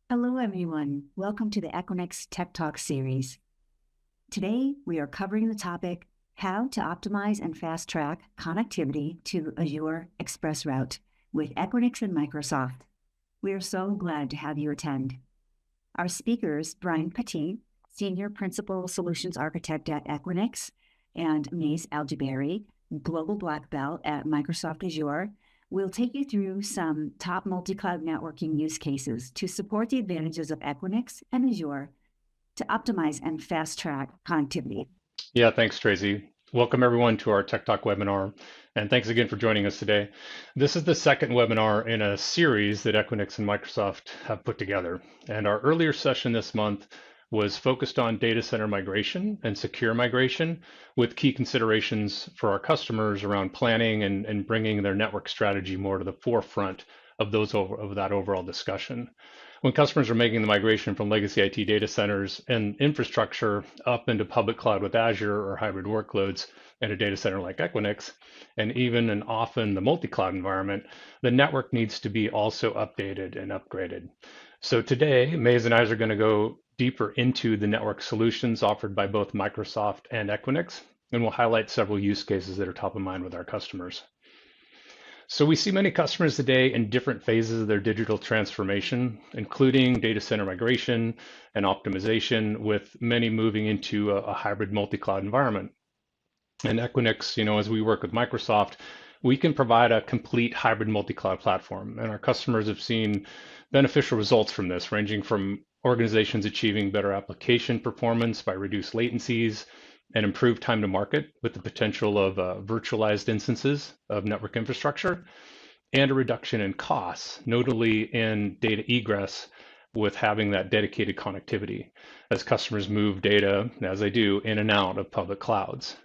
Hello, everyone. Welcome to the Equinix Tech Talk series. Today, we are covering the topic, how to optimize and fast-track connectivity to Azure ExpressRoute with Equinix and Microsoft. We are so glad to have you attend. Our speakers, Brian Petit, Senior Principal Solutions Architect at Equinix, and Mays Algebary, Global Black Belt at Microsoft Azure, we'll take you through some top multi-cloud networking use cases to support the advantages of Equinix and Azure to optimize and fast-track connectivity. Yeah, thanks, Tracy. Welcome everyone to our Tech Talk webinar, and thanks again for joining us today. This is the second webinar in a series that Equinix and Microsoft have put together. And our earlier session this month was focused on data center migration and secure migration with key considerations for our customers around planning and bringing their network strategy more to the forefront of that overall discussion. When customers are making the migration from legacy IT data centers and infrastructure up into public cloud with Azure or hybrid workloads in a data center like Equinix, and even and often the multi-cloud environment, the network needs to be also updated and upgraded. So today, Mays and I are going to go deeper into the network solutions offered by both Microsoft and Equinix, and we'll highlight several use cases that are top of mind with our customers. So we see many customers today in different phases of their digital transformation, including data center migration and optimization, with many moving into a hybrid multi-cloud environment. And Equinix, as we work with Microsoft, we can provide a complete hybrid multi-cloud platform. And our customers have seen beneficial results from this, ranging from organizations achieving better application performance by reduced latencies and improved time to market with the potential of virtualized instances of network infrastructure, and a reduction in costs, notably in data egress with having that dedicated connectivity as customers move data, as they do, in and out of public clouds.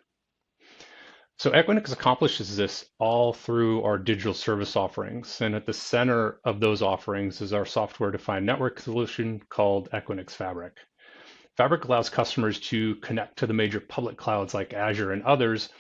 So Equinix accomplishes this all through our digital service offerings. And at the center of those offerings is our software-defined network solution called Equinix Fabric. Fabric allows customers to connect to the major public clouds like Azure and others,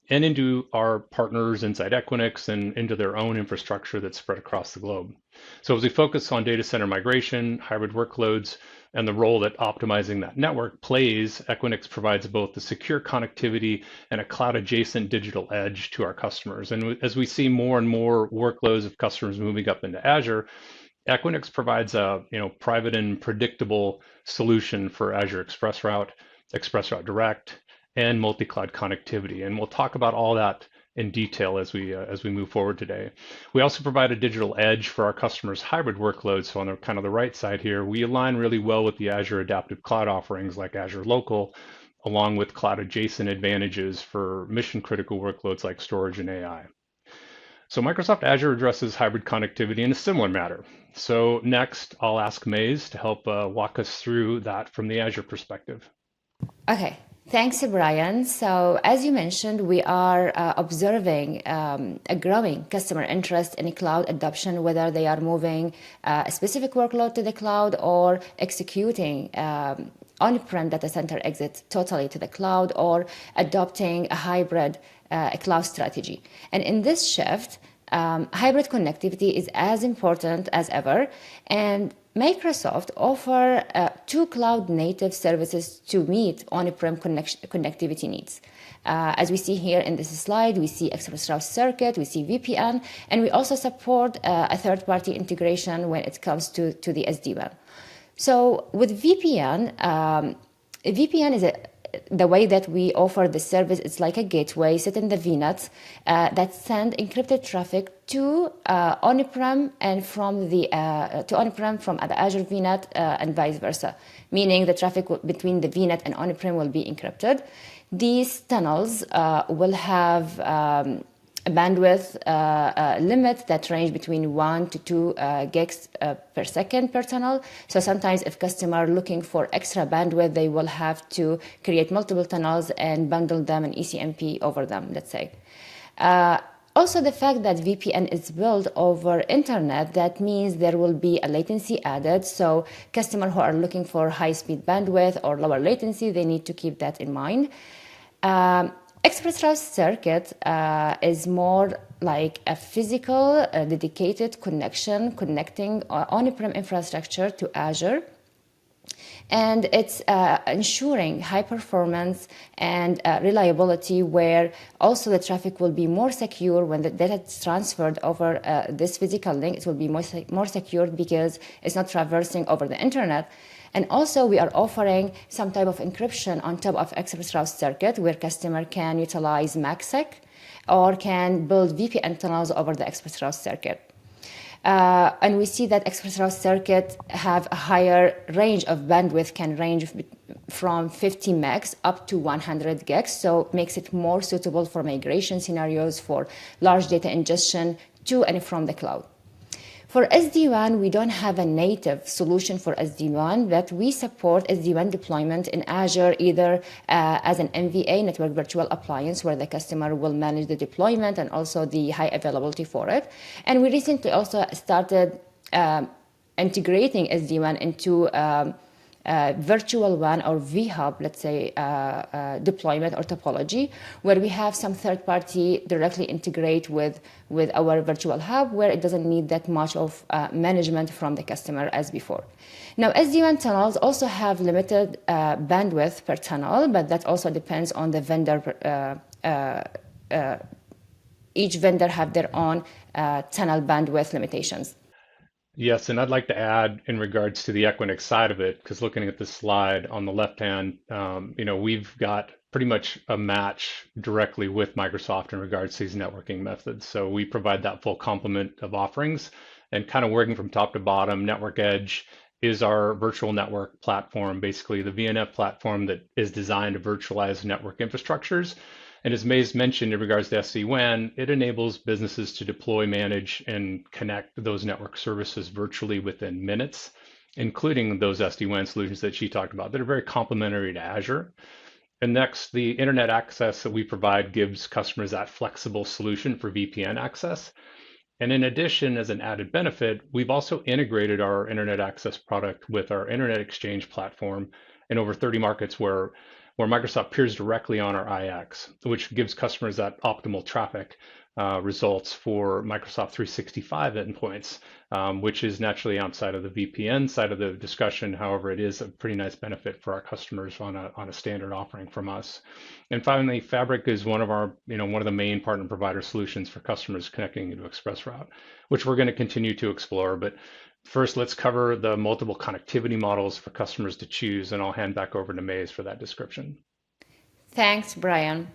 and into our partners inside Equinix and into their own infrastructure that's spread across the globe. So as we focus on data center migration, hybrid workloads, and the role that optimizing that network plays, Equinix provides both the secure connectivity and a cloud-adjacent digital edge to our customers. And as we see more and more workloads of customers moving up into Azure, Equinix provides a private and predictable solution for Azure ExpressRoute, ExpressRoute Direct, and multi-cloud connectivity. And we'll talk about all that in detail as we move forward today. We also provide a digital edge for our customers' hybrid workloads. So on the kind of the right side here, we align really well with the Azure adaptive cloud offerings like Azure Local, along with cloud adjacent advantages for mission critical workloads like storage and AI. So Microsoft Azure addresses hybrid connectivity in a similar manner. So next, I'll ask Mays to help walk us through that from the Azure perspective. Okay, thanks, Brian. So as you mentioned, we are observing a growing customer interest in cloud adoption, whether they are moving a specific workload to the cloud or executing on-prem data center exit totally to the cloud, or adopting a hybrid cloud strategy. And in this shift, hybrid connectivity is as important as ever, and Microsoft offer two cloud-native services to meet on-prem connectivity needs. As we see here in this slide, we see ExpressRoute Circuit, we see VPN, and we also support a third-party integration when it comes to the SD-WAN. So with VPN, VPN is the way that we offer the service. It's like a gateway set in the VNet that send encrypted traffic to on-prem and from the Azure VNet and vice versa, meaning the traffic between the VNet and on-prem will be encrypted. These tunnels will have a bandwidth limit that range between 1 to 2 gigs per second per tunnel. So sometimes if customer looking for extra bandwidth, they will have to create multiple tunnels and bundle them and ECMP over them, let's say. Also, the fact that VPN is built over internet, that means there will be a latency added. So customers who are looking for high-speed bandwidth or lower latency, they need to keep that in mind. ExpressRoute Circuit is more like a physical, dedicated connection connecting on-prem infrastructure to Azure. And it's ensuring high performance and reliability, where also the traffic will be more secure when the data is transferred over this physical link. It will be more secure because it's not traversing over the internet. And also we are offering some type of encryption on top of ExpressRoute circuit, where customer can utilize MACsec or can build VPN tunnels over the ExpressRoute circuit. And we see that ExpressRoute circuit have a higher range of bandwidth, can range from 50 megs up to 100 gigs, so it makes it more suitable for migration scenarios, for large data ingestion to and from the cloud. For SD-WAN, we don't have a native solution for SD-WAN, but we support SD-WAN deployment in Azure, either as an MVA, network virtual appliance, where the customer will manage the deployment and also the high availability for it. And we recently also started integrating SD-WAN into virtual WAN or VHub, let's say, deployment or topology, where we have some third party directly integrate with our virtual hub, where it doesn't need that much of management from the customer as before. Now, SD-WAN tunnels also have limited bandwidth per tunnel, but that also depends on the vendor. Each vendor have their own tunnel bandwidth limitations. Yes, and I'd like to add in regards to the Equinix side of it, because looking at this slide on the left hand, we've got pretty much a match directly with Microsoft in regards to these networking methods. So we provide that full complement of offerings, and kind of working from top to bottom. Network Edge is our virtual network platform, basically the VNF platform that is designed to virtualize network infrastructures. And as Mays mentioned in regards to SD-WAN, it enables businesses to deploy, manage, and connect those network services virtually within minutes, including those SD-WAN solutions that she talked about that are very complementary to Azure. And next, the internet access that we provide gives customers that flexible solution for VPN access. And in addition, as an added benefit, we've also integrated our internet access product with our Internet Exchange platform in over 30 markets where Microsoft peers directly on our IX, which gives customers that optimal traffic results for Microsoft 365 endpoints, which is naturally outside of the VPN side of the discussion. However, it is a pretty nice benefit for our customers on a standard offering from us. And finally, Fabric is one of the main partner provider solutions for customers connecting into ExpressRoute, which we're going to continue to explore. But first, let's cover the multiple connectivity models for customers to choose, and I'll hand back over to Mays for that description. Thanks, Brian.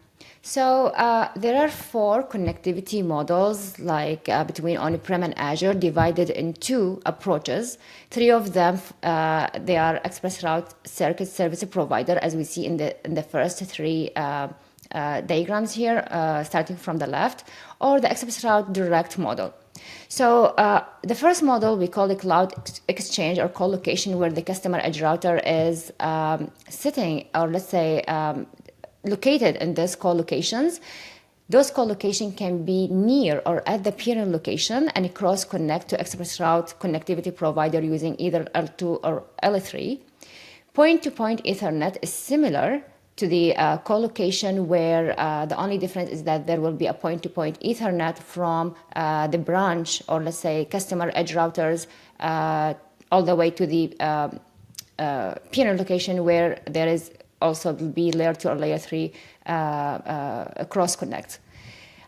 So there are 4 connectivity models, like between on-prem and Azure, divided in 2 approaches. 3 of them, they are ExpressRoute circuit service provider, as we see in the first 3 diagrams here, starting from the left, or the ExpressRoute direct model. So the first model we call the cloud exchange or co-location, where the customer edge router is sitting, or let's say located in these co-locations. Those co-locations can be near or at the peering location and cross-connect to ExpressRoute connectivity provider using either L2 or L3. Point-to-point Ethernet is similar to the co-location, where the only difference is that there will be a point-to-point Ethernet from the branch, or let's say customer edge routers, all the way to the peering location, where there is also will be layer 2 or layer 3 cross connect.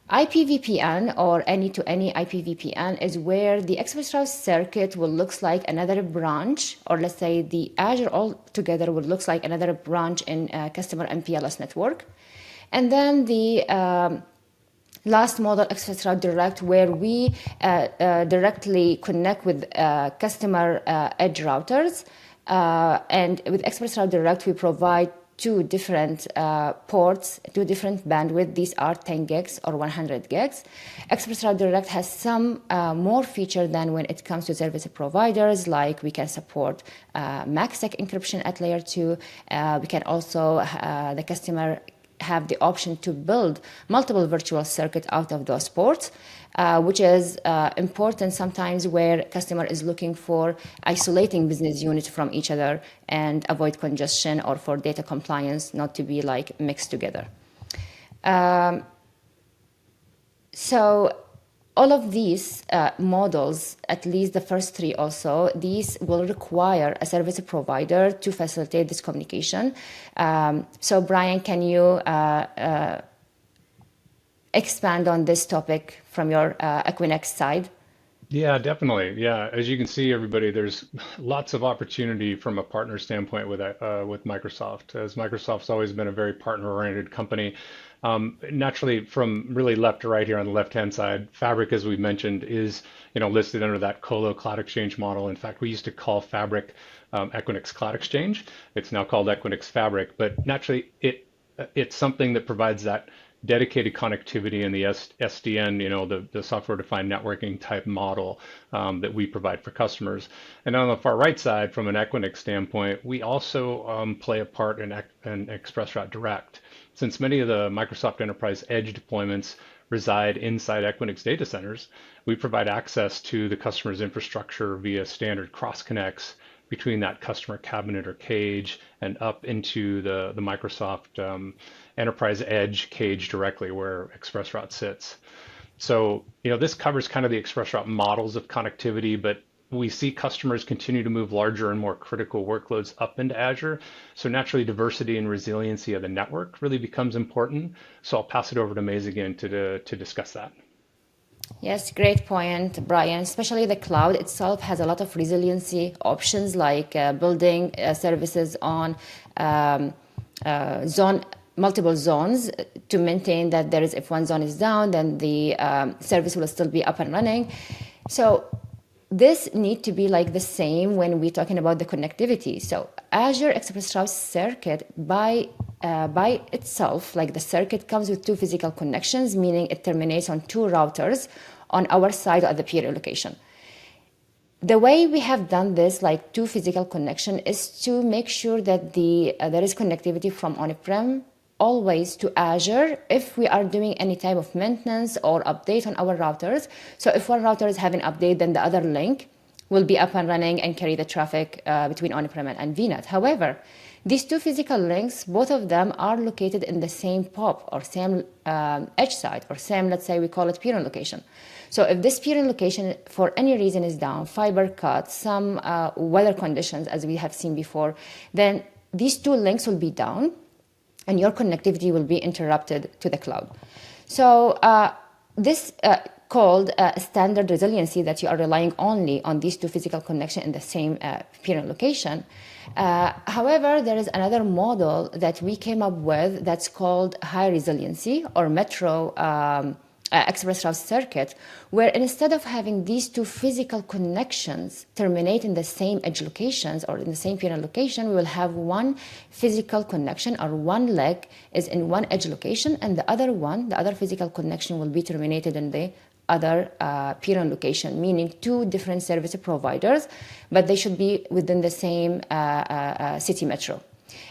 IPVPN, or any-to-any IPVPN, is where the ExpressRoute circuit will looks like another branch, or let's say the Azure altogether will looks like another branch in customer MPLS network. And then the last model, ExpressRoute Direct, where we directly connect with customer edge routers. And with ExpressRoute Direct, we provide 2 different ports, 2 different bandwidth. These are 10 gigs or 100 gigs. ExpressRoute Direct has some more feature than when it comes to service providers, like we can support MACsec encryption at layer 2. We can also, the customer have the option to build multiple virtual circuits out of those ports, which is important sometimes where customer is looking for isolating business units from each other and avoid congestion, or for data compliance not to be like mixed together. So all of these models, at least the first three also, these will require a service provider to facilitate this communication. So Brian, can you expand on this topic from your Equinix side? Yeah, definitely. Yeah, as you can see, everybody, there's lots of opportunity from a partner standpoint with Microsoft, as Microsoft's always been a very partner-oriented company. Naturally, from really left to right here on the left-hand side, Fabric, as we mentioned, is listed under that Colo Cloud Exchange model. In fact, we used to call Fabric Equinix Cloud Exchange. It's now called Equinix Fabric, but naturally, it's something that provides that dedicated connectivity in the SDN, the software-defined networking type model that we provide for customers. And on the far right side, from an Equinix standpoint, we also play a part in ExpressRoute Direct. Since many of the Microsoft Enterprise Edge deployments reside inside Equinix data centers, we provide access to the customer's infrastructure via standard cross connects between that customer cabinet or cage and up into the Microsoft Enterprise Edge cage directly where ExpressRoute sits. So, this covers kind of the ExpressRoute models of connectivity, but we see customers continue to move larger and more critical workloads up into Azure. So naturally, diversity and resiliency of the network really becomes important. So I'll pass it over to Mays again to discuss that. Yes, great point, Brian. Especially the cloud itself has a lot of resiliency options like building services on multiple zones to maintain that there is, if one zone is down, then the service will still be up and running. So this need to be like the same when we're talking about the connectivity. So Azure ExpressRoute circuit by itself, like the circuit comes with two physical connections, meaning it terminates on two routers on our side at the peer location. The way we have done this, like two physical connection, is to make sure that there is connectivity from on-prem always to Azure if we are doing any type of maintenance or update on our routers. So if one router is having update, then the other link will be up and running and carry the traffic between on-prem and VNet. However, these two physical links, both of them are located in the same POP or same edge site or same, let's say we call it peering location. So if this peering location for any reason is down, fiber cut, some weather conditions as we have seen before, then these two links will be down and your connectivity will be interrupted to the cloud. So this called standard resiliency, that you are relying only on these two physical connections in the same peering location. However, there is another model that we came up with that's called high resiliency or metro ExpressRoute circuit, where instead of having these two physical connections terminate in the same edge locations or in the same peering location, we will have one physical connection, or one leg is in one edge location, and the other physical connection will be terminated in the other peering location, meaning two different service providers, but they should be within the same city metro.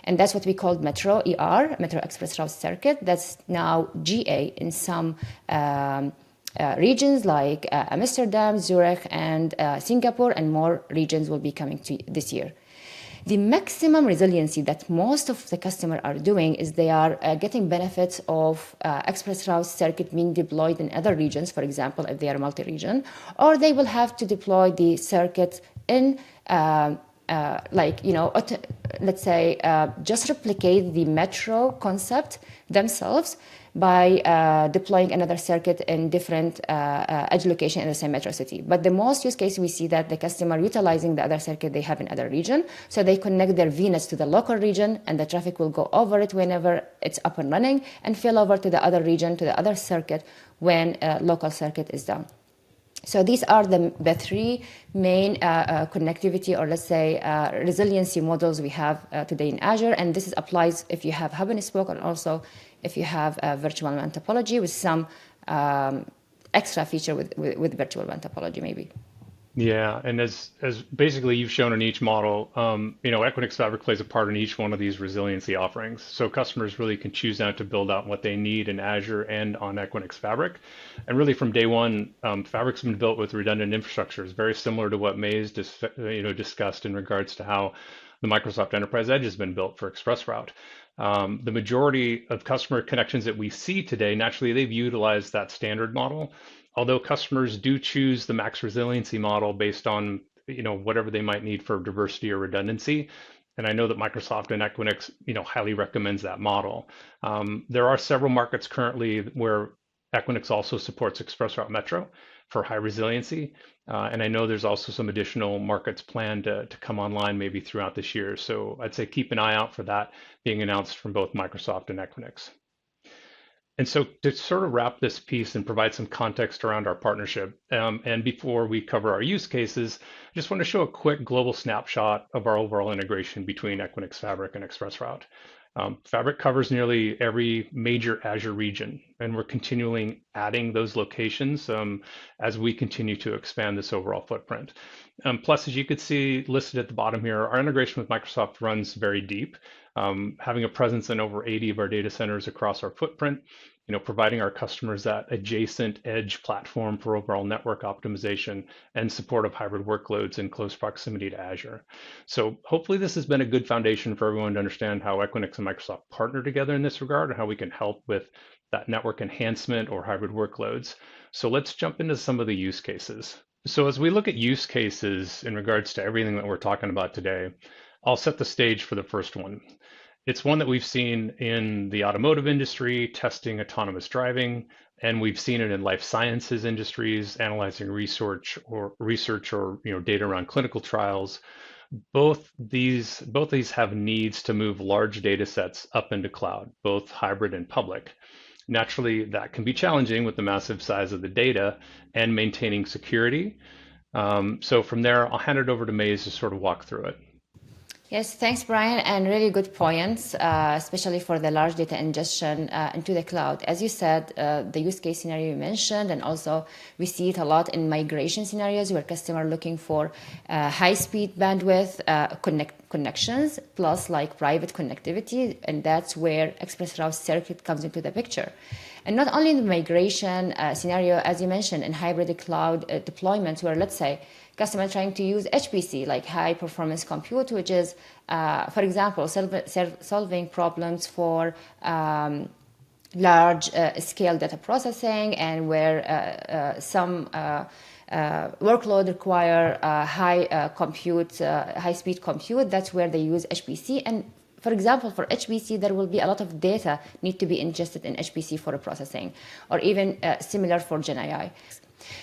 And that's what we called Metro ER, Metro ExpressRoute Circuit. That's now GA in some regions like Amsterdam, Zurich, and Singapore, and more regions will be coming to this year. The maximum resiliency that most of the customers are doing is they are getting benefits of ExpressRoute circuit being deployed in other regions, for example, if they are multi-region, or they will have to deploy the circuit in let's say, just replicate the metro concept themselves by deploying another circuit in different edge location in the same metro city. But the most use case we see that the customer utilizing the other circuit they have in other region, so they connect their VNets to the local region, and the traffic will go over it whenever it's up and running, and fill over to the other region, to the other circuit when local circuit is down. So these are the three main connectivity, or let's say resiliency models we have today in Azure, and this applies if you have hub and spoke, and also if you have virtual WAN topology with some extra feature with virtual WAN topology maybe. Yeah, and as basically you've shown in each model, Equinix Fabric plays a part in each one of these resiliency offerings. So customers really can choose now to build out what they need in Azure and on Equinix Fabric. And really from day one, Fabric's been built with redundant infrastructures, very similar to what Mays discussed in regards to how the Microsoft Enterprise Edge has been built for ExpressRoute. The majority of customer connections that we see today, naturally, they've utilized that standard model. although customers do choose the max resiliency model based on whatever they might need for diversity or redundancy. And I know that Microsoft and Equinix, highly recommends that model. There are several markets currently where Equinix also supports ExpressRoute Metro for high resiliency. And I know there's also some additional markets planned to come online maybe throughout this year. So I'd say keep an eye out for that being announced from both Microsoft and Equinix. And so to sort of wrap this piece and provide some context around our partnership, and before we cover our use cases, I just want to show a quick global snapshot of our overall integration between Equinix Fabric and ExpressRoute. Fabric covers nearly every major Azure region, and we're continually adding those locations as we continue to expand this overall footprint. Plus, as you could see listed at the bottom here, our integration with Microsoft runs very deep, having a presence in over 80 of our data centers across our footprint, providing our customers that adjacent edge platform for overall network optimization and support of hybrid workloads in close proximity to Azure. So hopefully this has been a good foundation for everyone to understand how Equinix and Microsoft partner together in this regard and how we can help with that network enhancement or hybrid workloads. So let's jump into some of the use cases. So as we look at use cases in regards to everything that we're talking about today, I'll set the stage for the first one. It's one that we've seen in the automotive industry, testing autonomous driving, and we've seen it in life sciences industries, analyzing research or data around clinical trials. Both these have needs to move large data sets up into cloud, both hybrid and public. Naturally, that can be challenging with the massive size of the data and maintaining security. So from there, I'll hand it over to Mays to sort of walk through it. Yes, thanks, Brian, and really good points, especially for the large data ingestion into the cloud. As you said, the use case scenario you mentioned, and also we see it a lot in migration scenarios where customers are looking for high-speed bandwidth connections, plus like private connectivity, and that's where ExpressRoute circuit comes into the picture. And not only in the migration scenario, as you mentioned, in hybrid cloud deployments where, let's say, customer trying to use HPC, like high performance compute, which is, for example, solving problems for large scale data processing, and where some workload require high speed compute. That's where they use HPC. And for example, for HPC, there will be a lot of data need to be ingested in HPC for processing, or even similar for GenAI.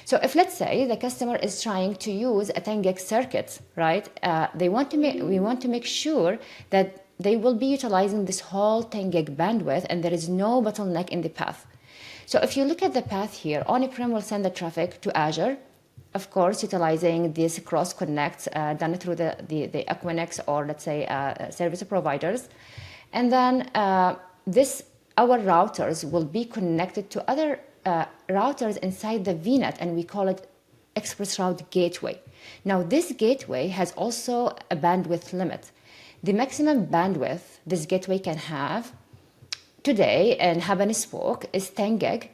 So if, let's say, the customer is trying to use a 10 gig circuit, right? We want to make sure that they will be utilizing this whole 10 gig bandwidth and there is no bottleneck in the path. So if you look at the path here, on-prem will send the traffic to Azure, of course, utilizing these cross connects done through the Equinix or, let's say, service providers. And then our routers will be connected to other routers inside the VNet, and we call it ExpressRoute gateway. Now, this gateway has also a bandwidth limit. The maximum bandwidth this gateway can have today in hub and spoke is 10 gig,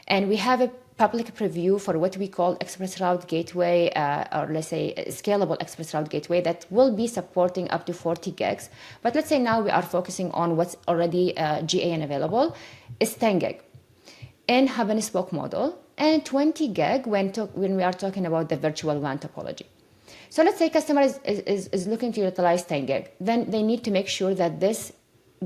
and we have a public preview for what we call ExpressRoute gateway, or let's say scalable ExpressRoute gateway that will be supporting up to 40 gigs. But let's say now we are focusing on what's already GA and available is 10 gig. In hub and spoke model, and 20 gig when we are talking about the virtual WAN topology. So let's say customer is looking to utilize 10 gig, then they need to make sure that this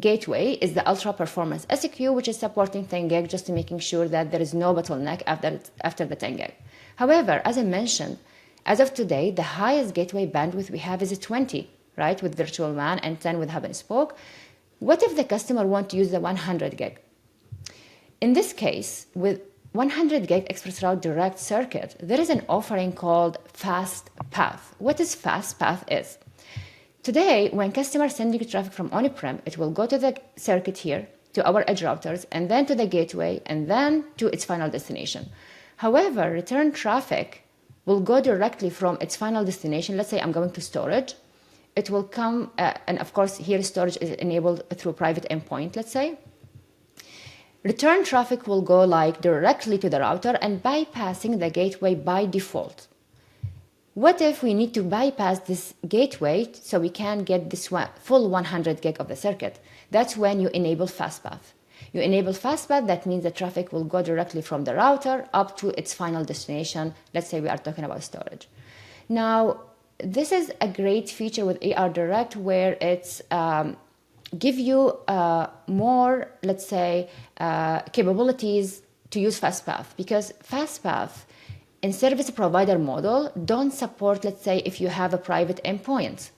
gateway is the ultra performance SQ, which is supporting 10 gig, just to making sure that there is no bottleneck after the 10 gig. However, as I mentioned, as of today, the highest gateway bandwidth we have is a 20, right, with virtual WAN, and 10 with hub and spoke. What if the customer want to use the 100 gig? In this case, with 100 gig ExpressRoute direct circuit, there is an offering called Fast Path. What is Fast Path is? Today, when customers sending traffic from on-prem, it will go to the circuit here, to our edge routers, and then to the gateway, and then to its final destination. However, return traffic will go directly from its final destination. Let's say I'm going to storage. It will come, and of course, here storage is enabled through private endpoint, let's say. Return traffic will go like directly to the router and bypassing the gateway by default. What if we need to bypass this gateway so we can get this full 100 gig of the circuit? That's when you enable FastPath. You enable fast path, that means the traffic will go directly from the router up to its final destination. Let's say we are talking about storage. Now, this is a great feature with ER Direct where it's give you more, let's say, capabilities to use FastPath, because FastPath in service provider model don't support, let's say, if you have a private endpoint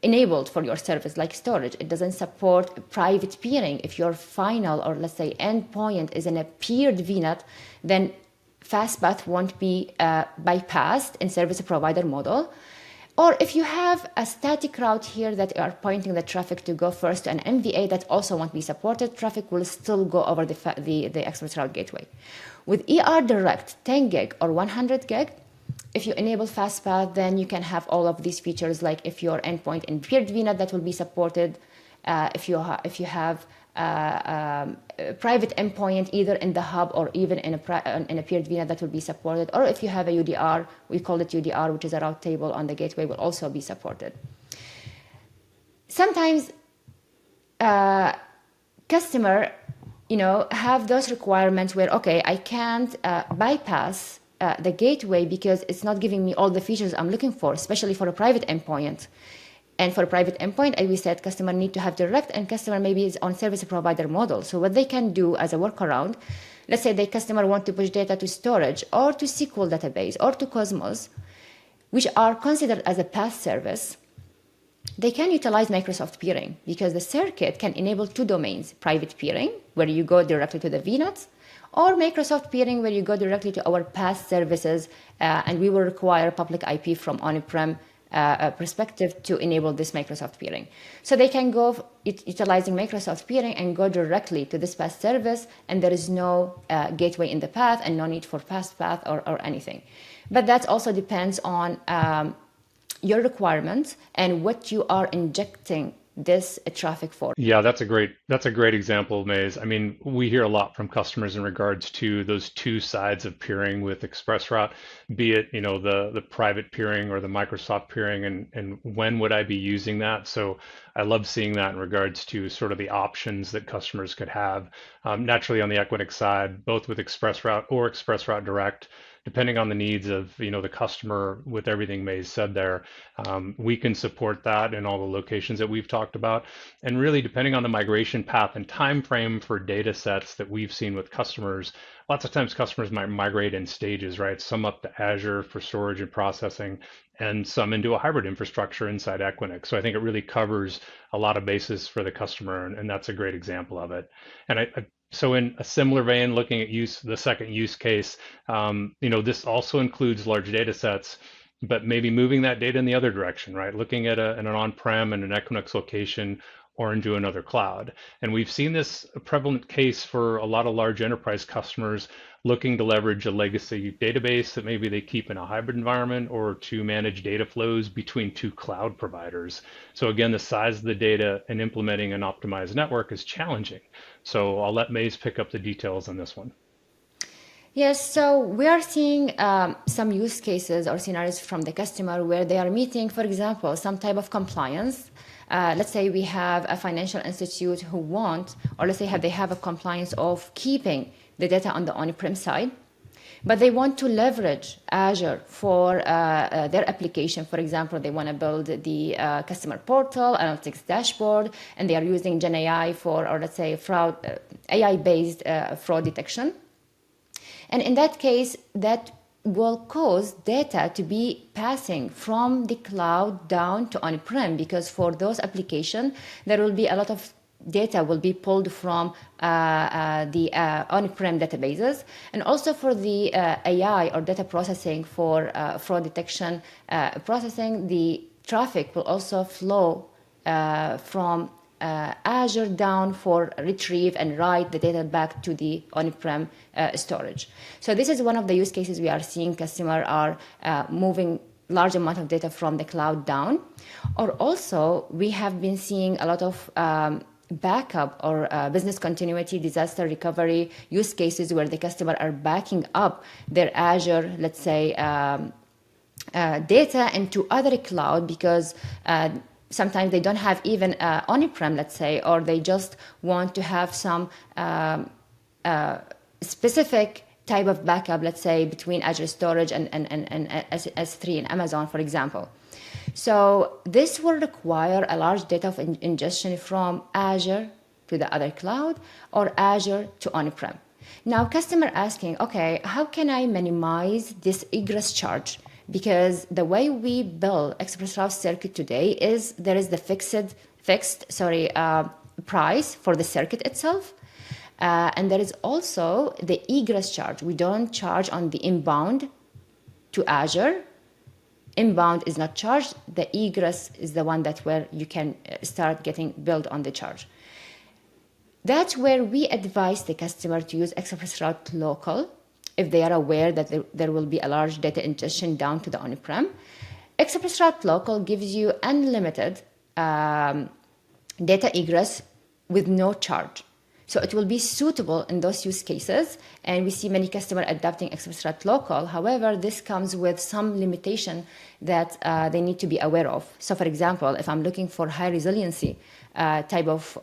enabled for your service like storage. It doesn't support private peering. If your final or let's say endpoint is in a peered VNet, then FastPath won't be bypassed in service provider model. Or if you have a static route here that are pointing the traffic to go first to an MVA, that also won't be supported. Traffic will still go over the ExpressRoute gateway. With ER Direct 10 gig or 100 gig, if you enable FastPath, then you can have all of these features, like if your endpoint in peered VNet, that will be supported. If you have private endpoint either in the hub or even in a peered VNet, that will be supported. Or if you have a UDR, we call it UDR, which is a route table on the gateway, will also be supported. Sometimes customer, have those requirements where, okay, I can't bypass the gateway because it's not giving me all the features I'm looking for, especially for a private endpoint. And for a private endpoint, as we said, customer need to have direct, and customer maybe is on service provider model. So what they can do as a workaround, let's say the customer want to push data to storage or to SQL database or to Cosmos, which are considered as a path service, they can utilize Microsoft peering, because the circuit can enable two domains: private peering, where you go directly to the VNets, or Microsoft peering, where you go directly to our path services, and we will require public IP from on-prem perspective to enable this Microsoft peering. So they can go utilizing Microsoft peering and go directly to this path service, and there is no gateway in the path and no need for fast path or anything. But that also depends on your requirements and what you are injecting this traffic for. Yeah, that's a great example, Mays. I mean, we hear a lot from customers in regards to those two sides of peering with ExpressRoute, be it, the private peering or the Microsoft peering, and when would I be using that? So I love seeing that in regards to sort of the options that customers could have. Naturally on the Equinix side, both with ExpressRoute or ExpressRoute Direct, depending on the needs of the customer, with everything Mays said there, we can support that in all the locations that we've talked about. And really, depending on the migration path and time frame for data sets that we've seen with customers, lots of times customers might migrate in stages, right? Some up to Azure for storage and processing, and some into a hybrid infrastructure inside Equinix. So I think it really covers a lot of bases for the customer, and that's a great example of it. And so in a similar vein, looking at the second use case, this also includes large data sets, but maybe moving that data in the other direction, right? Looking at an on-prem and an Equinix location or into another cloud. And we've seen this a prevalent case for a lot of large enterprise customers looking to leverage a legacy database that maybe they keep in a hybrid environment, or to manage data flows between two cloud providers. So again, the size of the data and implementing an optimized network is challenging. So I'll let Mays pick up the details on this one. Yes, so we are seeing some use cases or scenarios from the customer where they are meeting, for example, some type of compliance. Let's say we have a financial institute who want, or let's say they have a compliance of keeping the data on the on-prem side, but they want to leverage Azure for their application. For example, they want to build the customer portal, analytics dashboard, and they are using Gen AI for, or let's say, AI-based fraud detection. And in that case, that will cause data to be passing from the cloud down to on-prem, because for those applications, there will be a lot of data will be pulled from the on-prem databases. And also for the AI or data processing for fraud detection processing, the traffic will also flow from Azure down for retrieve and write the data back to the on-prem storage. So this is one of the use cases we are seeing. Customers are moving large amount of data from the cloud down. Or also, we have been seeing a lot of backup or business continuity, disaster recovery use cases where the customer are backing up their Azure, let's say, data into other cloud, because sometimes they don't have even on-prem, let's say, or they just want to have some specific type of backup, let's say, between Azure Storage and S3 and Amazon, for example. So this will require a large data of ingestion from Azure to the other cloud or Azure to on-prem. Now, customer asking, okay, how can I minimize this egress charge? Because the way we build ExpressRoute circuit today is there is the fixed price for the circuit itself. And there is also the egress charge. We don't charge on the inbound to Azure. Inbound is not charged. The egress is the one that where you can start getting billed on the charge. That's where we advise the customer to use ExpressRoute local if they are aware that there will be a large data ingestion down to the on-prem. ExpressRoute local gives you unlimited data egress with no charge. So it will be suitable in those use cases, and we see many customers adopting ExpressRoute local. However, this comes with some limitation that they need to be aware of. So for example, if I'm looking for high resiliency type of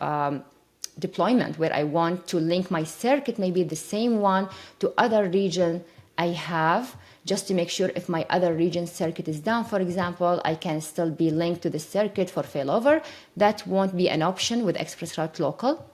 deployment where I want to link my circuit, maybe the same one to other region I have, just to make sure if my other region circuit is down, for example, I can still be linked to the circuit for failover. That won't be an option with ExpressRoute local.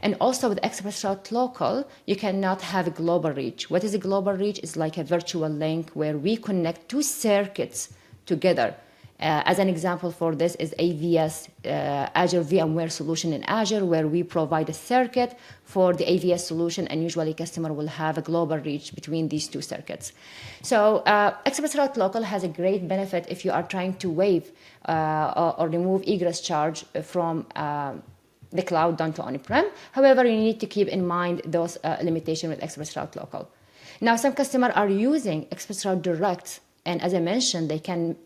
And also with ExpressRoute local, you cannot have a global reach. What is a global reach? It's like a virtual link where we connect two circuits together. As an example for this is AVS, Azure VMware solution in Azure, where we provide a circuit for the AVS solution, and usually customer will have a global reach between these two circuits. So ExpressRoute local has a great benefit if you are trying to waive or remove egress charge from the cloud down to on-prem. However, you need to keep in mind those limitations with ExpressRoute local. Now, some customers are using ExpressRoute Direct, and as I mentioned, they can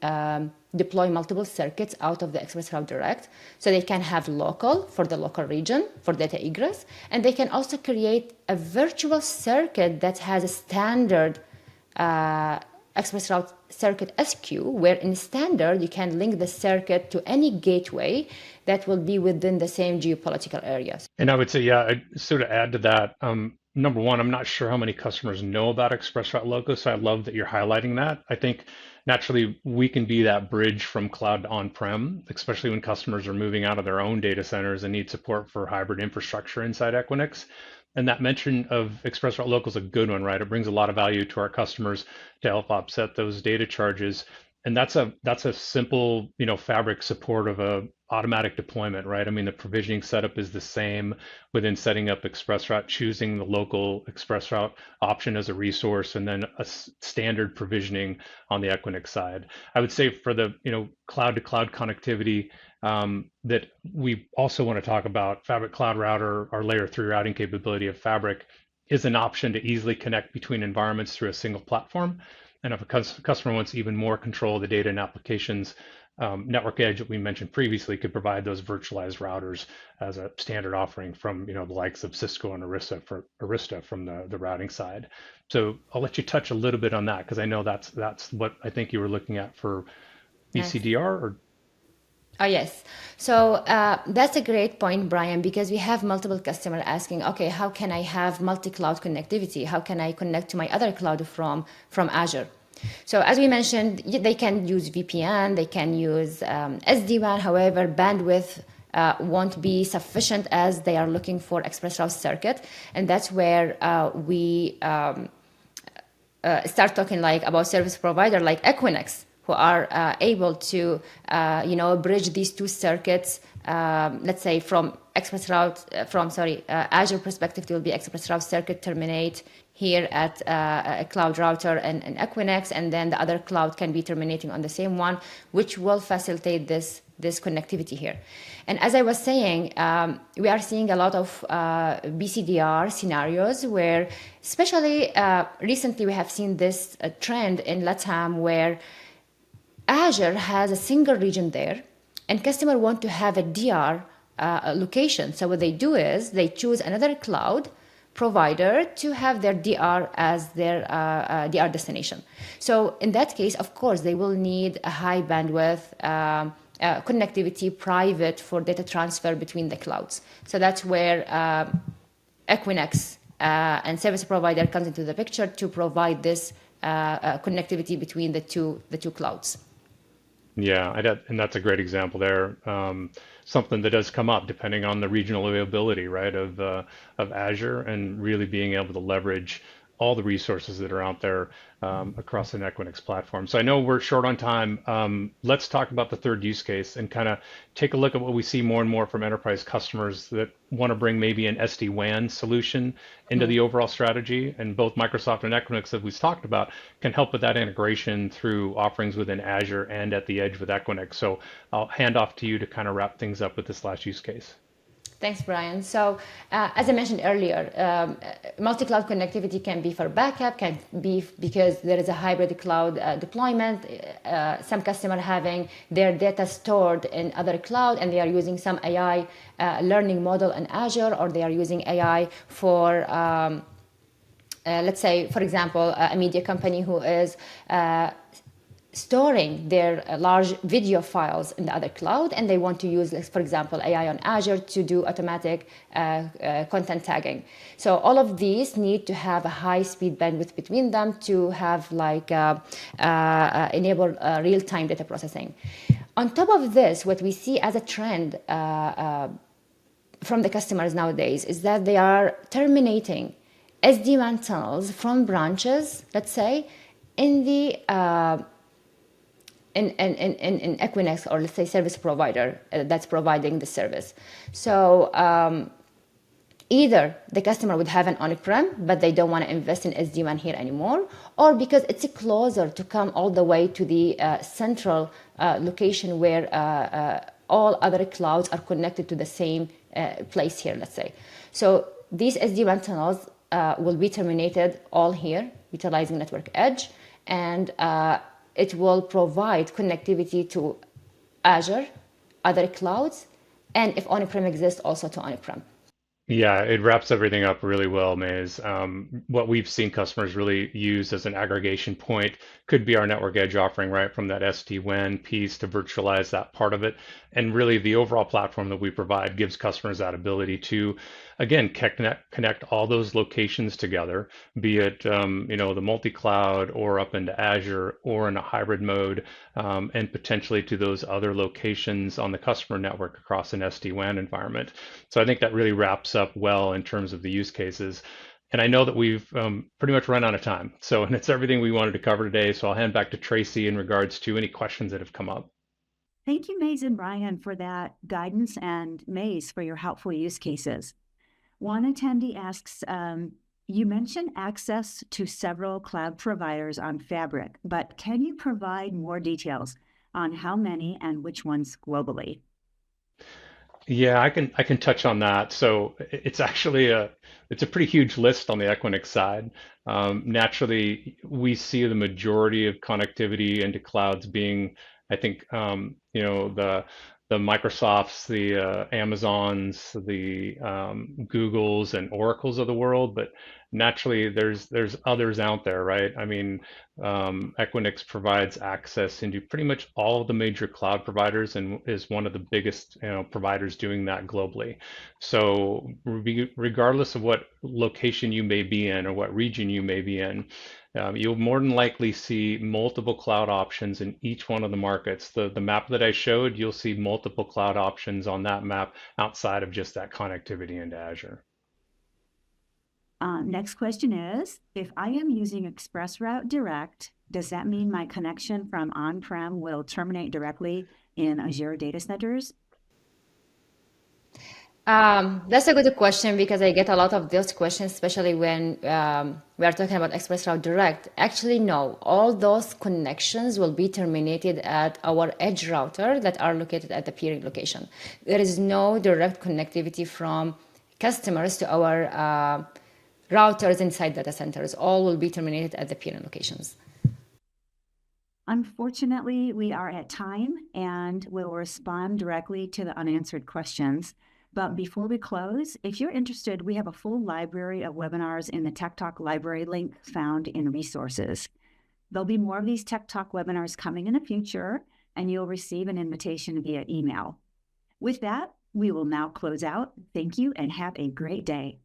deploy multiple circuits out of the ExpressRoute Direct. So they can have local for the local region for data egress, and they can also create a virtual circuit that has a standard ExpressRoute circuit SQ, where in standard you can link the circuit to any gateway that will be within the same geopolitical areas. And I would say, yeah, I'd sort of add to that. Number one, I'm not sure how many customers know about ExpressRoute Local, so I love that you're highlighting that. I think naturally we can be that bridge from cloud to on-prem, especially when customers are moving out of their own data centers and need support for hybrid infrastructure inside Equinix. And that mention of ExpressRoute Local is a good one, right? It brings a lot of value to our customers to help offset those data charges. And that's a simple, Fabric support of a automatic deployment, right? I mean, the provisioning setup is the same within setting up ExpressRoute, choosing the local ExpressRoute option as a resource, and then a standard provisioning on the Equinix side. I would say for the, cloud to cloud connectivity, that we also want to talk about Fabric Cloud Router, our layer 3 routing capability of Fabric is an option to easily connect between environments through a single platform. And if a customer wants even more control of the data and applications, Network Edge that we mentioned previously could provide those virtualized routers as a standard offering from the likes of Cisco and Arista from the routing side. So I'll let you touch a little bit on that, because I know that's what I think you were looking at for ECDR. Or Oh, yes. So that's a great point, Brian, because we have multiple customers asking, okay, how can I have multi-cloud connectivity? How can I connect to my other cloud from Azure? So as we mentioned, they can use VPN, they can use SD-WAN. However, bandwidth won't be sufficient as they are looking for ExpressRoute circuit. And that's where we start talking about service provider like Equinix, who are able to, bridge these two circuits. Let's say from Azure perspective, it will be ExpressRoute circuit terminate here at a cloud router and Equinix, and then the other cloud can be terminating on the same one, which will facilitate this connectivity here. And as I was saying, we are seeing a lot of BCDR scenarios where, especially recently, we have seen this trend in LATAM where Azure has a single region there, and customers want to have a DR location. So what they do is they choose another cloud provider to have their DR as their DR destination. So in that case, of course, they will need a high bandwidth connectivity private for data transfer between the clouds. So that's where Equinix and service provider comes into the picture to provide this connectivity between the two clouds. Yeah, and that's a great example there. Something that does come up depending on the regional availability, right, of Azure, and really being able to leverage all the resources that are out there across an Equinix platform. So I know we're short on time. Let's talk about the third use case and kind of take a look at what we see more and more from enterprise customers that want to bring maybe an SD-WAN solution into the overall strategy. And both Microsoft and Equinix, as we've talked about, can help with that integration through offerings within Azure and at the edge with Equinix. So I'll hand off to you to kind of wrap things up with this last use case. Thanks, Brian. So as I mentioned earlier, multi-cloud connectivity can be for backup, can be because there is a hybrid cloud deployment. Some customer having their data stored in other cloud and they are using some AI learning model in Azure, or they are using AI for, let's say, for example, a media company who is storing their large video files in the other cloud, and they want to use, for example, AI on Azure to do automatic content tagging. So all of these need to have a high-speed bandwidth between them to have like enable real-time data processing. On top of this, what we see as a trend from the customers nowadays is that they are terminating SD-WAN tunnels from branches, let's say, in the in Equinix, or let's say service provider that's providing the service. So either the customer would have an on-prem, but they don't want to invest in SD-WAN here anymore, or because it's closer to come all the way to the central location where all other clouds are connected to the same place here, let's say. So these SD-WAN tunnels will be terminated all here, utilizing network edge, and it will provide connectivity to Azure, other clouds, and if on-prem exists, also to on-prem. Yeah, it wraps everything up really well, Mays. What we've seen customers really use as an aggregation point could be our network edge offering, right, from that SD-WAN piece to virtualize that part of it. And really the overall platform that we provide gives customers that ability to, again, connect all those locations together, be it the multi-cloud or up into Azure or in a hybrid mode, and potentially to those other locations on the customer network across an SD-WAN environment. So I think that really wraps up well in terms of the use cases. And I know that we've pretty much run out of time. So, and it's everything we wanted to cover today. So I'll hand back to Tracy in regards to any questions that have come up. Thank you, Mays and Brian, for that guidance, and Mays for your helpful use cases. One attendee asks, you mentioned access to several cloud providers on Fabric, but can you provide more details on how many and which ones globally? Yeah, I can touch on that. So it's actually it's a pretty huge list on the Equinix side. Naturally, we see the majority of connectivity into clouds being, I think, the Microsofts, the Amazons, the Googles and Oracles of the world, but naturally there's others out there, right? I mean, Equinix provides access into pretty much all of the major cloud providers and is one of the biggest providers doing that globally. So regardless of what location you may be in or what region you may be in, you'll more than likely see multiple cloud options in each one of the markets. The map that I showed, you'll see multiple cloud options on that map outside of just that connectivity into Azure. Next question is, if I am using ExpressRoute Direct, does that mean my connection from on-prem will terminate directly in Azure data centers? That's a good question, because I get a lot of those questions, especially when we are talking about ExpressRoute Direct. Actually, no, all those connections will be terminated at our edge router that are located at the peering location. There is no direct connectivity from customers to our routers inside data centers. All will be terminated at the peering locations. Unfortunately, we are at time and will respond directly to the unanswered questions. But before we close, if you're interested, we have a full library of webinars in the Tech Talk library link found in resources. There'll be more of these Tech Talk webinars coming in the future, and you'll receive an invitation via email. With that, we will now close out. Thank you and have a great day.